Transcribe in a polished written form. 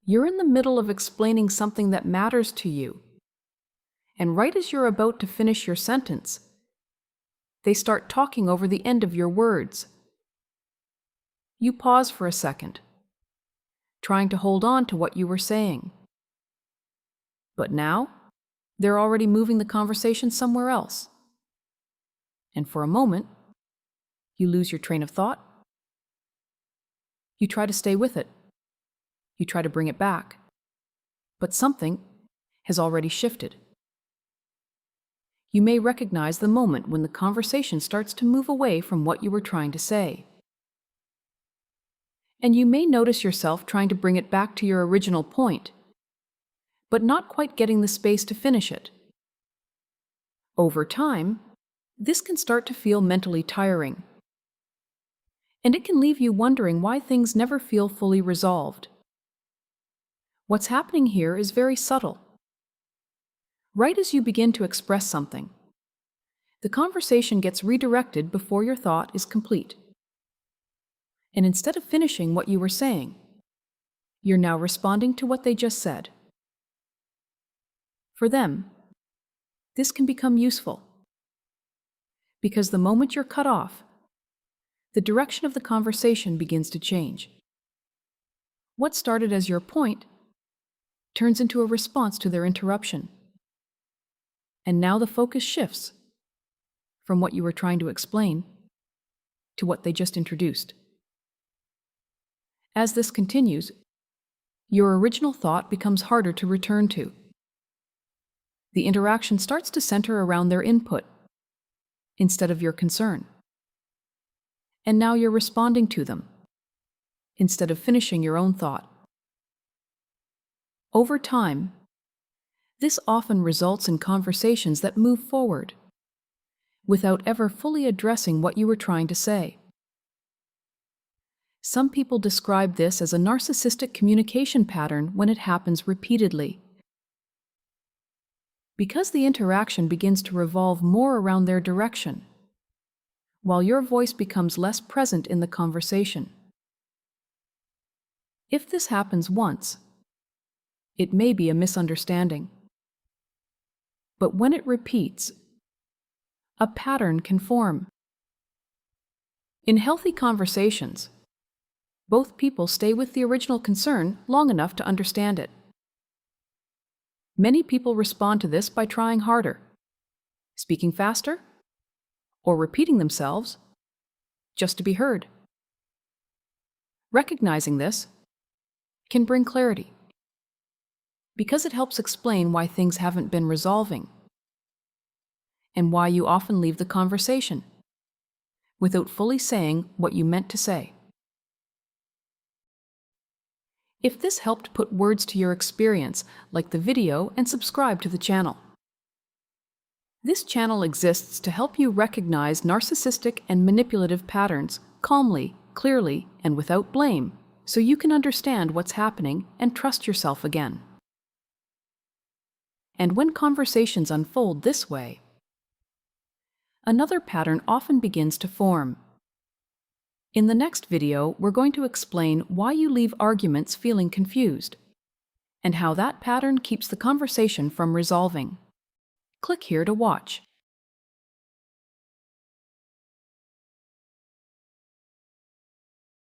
You're in the middle of explaining something that matters to you, and right as you're about to finish your sentence, they start talking over the end of your words. You pause for a second, trying to hold on to what you were saying. But now, they're already moving the conversation somewhere else. And for a moment, you lose your train of thought. You try to stay with it. You try to bring it back. But something has already shifted. You may recognize the moment when the conversation starts to move away from what you were trying to say. And you may notice yourself trying to bring it back to your original point, but not quite getting the space to finish it. Over time, this can start to feel mentally tiring, and it can leave you wondering why things never feel fully resolved. What's happening here is very subtle. Right as you begin to express something, the conversation gets redirected before your thought is complete. And instead of finishing what you were saying, you're now responding to what they just said. For them, this can become useful, because the moment you're cut off, the direction of the conversation begins to change. What started as your point turns into a response to their interruption. And now the focus shifts from what you were trying to explain to what they just introduced. As this continues, your original thought becomes harder to return to. The interaction starts to center around their input instead of your concern. And now you're responding to them instead of finishing your own thought. Over time, this often results in conversations that move forward without ever fully addressing what you were trying to say. Some people describe this as a narcissistic communication pattern when it happens repeatedly. Because the interaction begins to revolve more around their direction, while your voice becomes less present in the conversation. If this happens once, it may be a misunderstanding. But when it repeats, a pattern can form. In healthy conversations, both people stay with the original concern long enough to understand it. Many people respond to this by trying harder, speaking faster, or repeating themselves just to be heard. Recognizing this can bring clarity, because it helps explain why things haven't been resolving and why you often leave the conversation without fully saying what you meant to say. If this helped put words to your experience, like the video and subscribe to the channel. This channel exists to help you recognize narcissistic and manipulative patterns calmly, clearly, and without blame, so you can understand what's happening and trust yourself again. And when conversations unfold this way, another pattern often begins to form. In the next video, we're going to explain why you leave arguments feeling confused, and how that pattern keeps the conversation from resolving. Click here to watch.